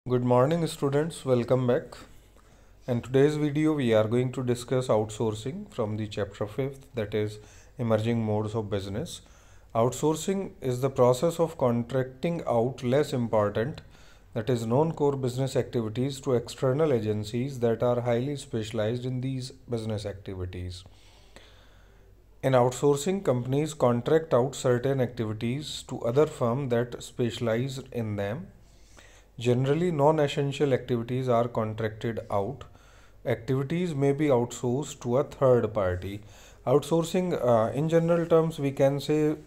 Good morning students, welcome back. In today's video we are going to discuss outsourcing from the chapter 5th, that is emerging modes of business. Outsourcing is the process of contracting out less important, that is non-core business activities to external agencies that are highly specialized in these business activities. In outsourcing, companies contract out certain activities to other firms that specialize in them. Generally, non-essential activities are contracted out. Activities may be outsourced to a third party. Outsourcing, in general terms, we can say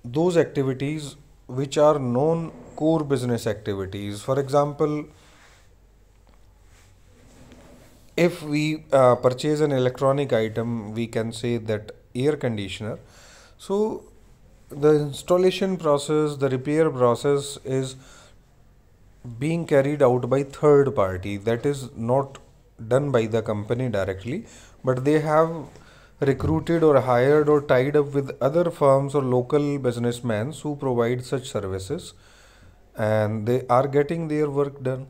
those activities which are non-core business activities. For example, if we purchase an electronic item, we can say that air conditioner. So, the installation process, the repair process is being carried out by third party, that is not done by the company directly, but they have recruited or hired or tied up with other firms or local businessmen who provide such services, and they are getting their work done.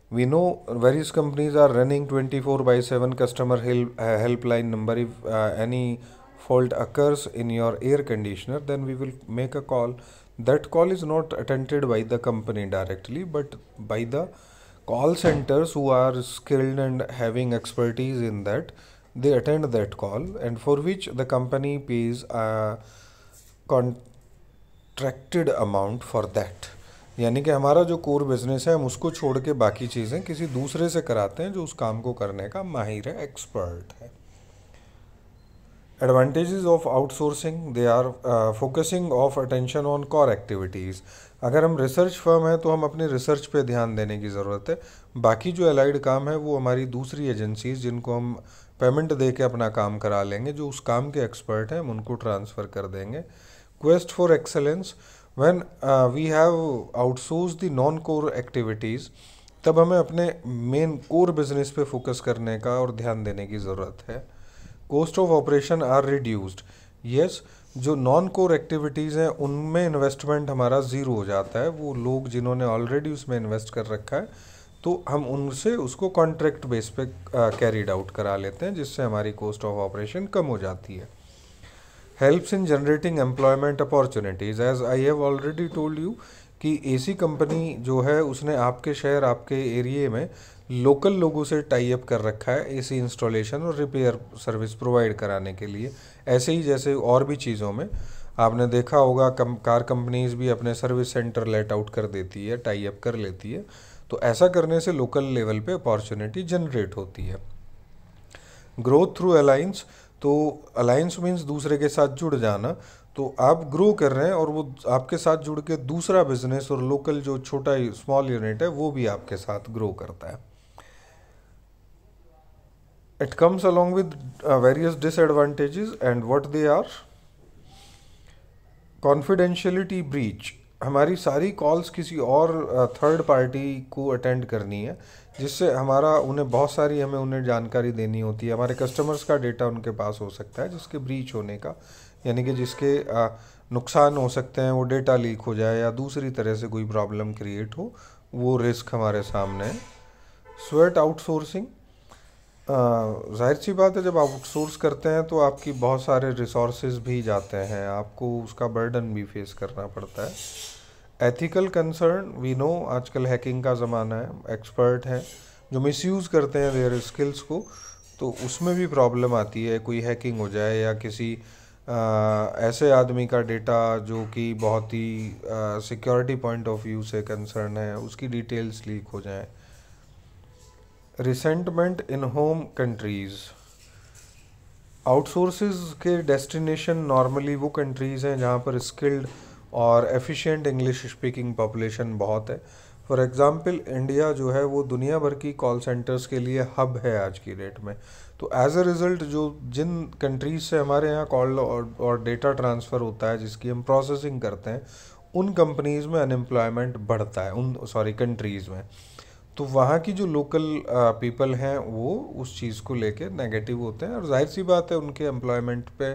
We know various companies are running 24 by 7 customer helpline number. If any fault occurs in your air conditioner, then we will make a call. That call is not attended by the company directly, but by the call centers who are skilled and having expertise in that. They attend that call, and for which the company pays a contracted amount for that. यानी कि हमारा जो core business है, हम उसको छोड़ के बाकी चीज़ें किसी दूसरे से कराते हैं जो उस काम को करने का माहिर है, एक्सपर्ट है. Advantages of outsourcing, they are focusing of attention on core activities. अगर हम रिसर्च फर्म है तो हम अपनी रिसर्च पे ध्यान देने की ज़रूरत है. बाकी जो अलाइड काम है वो हमारी दूसरी एजेंसीज जिनको हम पेमेंट दे के अपना काम करा लेंगे, जो उस काम के एक्सपर्ट हैं, हम उनको ट्रांसफ़र कर देंगे. Quest for excellence, when we have outsourced the non-core activities, तब हमें अपने मेन कोर बिजनेस पे फोकस करने का और ध्यान देने की ज़रूरत है. Cost of operation are reduced. Yes, जो नॉन कोर एक्टिविटीज़ हैं उनमें इन्वेस्टमेंट हमारा ज़ीरो हो जाता है. वो लोग जिन्होंने ऑलरेडी उसमें इन्वेस्ट कर रखा है, तो हम उनसे उसको कॉन्ट्रैक्ट बेस पे कैरीड आउट करा लेते हैं, जिससे हमारी कॉस्ट ऑफ ऑपरेशन कम हो जाती है. Helps in generating employment opportunities. As I have already told you कि एसी कंपनी जो है उसने आपके शहर, आपके एरिए में लोकल लोगों से टाई अप कर रखा है एसी इंस्टॉलेशन और रिपेयर सर्विस प्रोवाइड कराने के लिए. ऐसे ही जैसे और भी चीज़ों में आपने देखा होगा, कार कंपनीज भी अपने सर्विस सेंटर लेट आउट कर देती है, टाई अप कर लेती है. तो ऐसा करने से लोकल लेवल पे अपॉर्चुनिटी जनरेट होती है. ग्रोथ थ्रू अलाइंस, तो अलाइंस मीन्स दूसरे के साथ जुड़ जाना. तो आप ग्रो कर रहे हैं और वो आपके साथ जुड़ के दूसरा बिजनेस और लोकल जो छोटा स्मॉल यूनिट है वो भी आपके साथ ग्रो करता है. It comes along with various disadvantages, and what they are. Confidentiality breach, हमारी सारी कॉल्स किसी और थर्ड पार्टी को अटेंड करनी है, जिससे हमारा हमें उन्हें जानकारी देनी होती है. हमारे कस्टमर्स का डेटा उनके पास हो सकता है जिसके ब्रीच होने का, यानी कि जिसके नुकसान हो सकते हैं, वो डेटा लीक हो जाए या दूसरी तरह से कोई प्रॉब्लम क्रिएट हो, वो रिस्क हमारे सामने है. स्वेट आउटसोर्सिंग, जाहिर सी बात है जब आउटसोर्स करते हैं तो आपकी बहुत सारे रिसोर्सेज भी जाते हैं, आपको उसका बर्डन भी फेस करना पड़ता है. एथिकल कंसर्न, वी नो आजकल हैकिंग का ज़माना है, एक्सपर्ट हैं जो मिसयूज़ करते हैं देयर स्किल्स को, तो उसमें भी प्रॉब्लम आती है. कोई हैकिंग हो जाए या किसी ऐसे आदमी का डेटा जो कि बहुत ही सिक्योरिटी पॉइंट ऑफ व्यू से कंसर्न है, उसकी डिटेल्स लीक हो जाएं. रिसेंटमेंट इन होम कंट्रीज़, आउटसोर्सेज के डेस्टिनेशन नॉर्मली वो कंट्रीज़ हैं जहाँ पर स्किल्ड और एफिशिएंट इंग्लिश स्पीकिंग पॉपुलेशन बहुत है. फॉर एग्ज़ाम्पल इंडिया जो है वो दुनिया भर की कॉल सेंटर्स के लिए हब है आज की डेट में. तो एज अ रिज़ल्ट जो जिन कंट्रीज़ से हमारे यहाँ कॉल और डेटा ट्रांसफ़र होता है, जिसकी हम प्रोसेसिंग करते हैं, उन कंपनीज़ में अनएम्प्लॉयमेंट बढ़ता है, कंट्रीज़ में. तो वहाँ की जो लोकल पीपल हैं वो उस चीज़ को लेके नेगेटिव होते हैं, और जाहिर सी बात है उनके एम्प्लॉयमेंट पे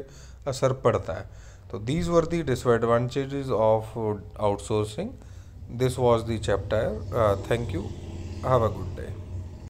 असर पड़ता है. तो these were the disadvantages of outsourcing. This was the chapter. Thank you. Have a good day.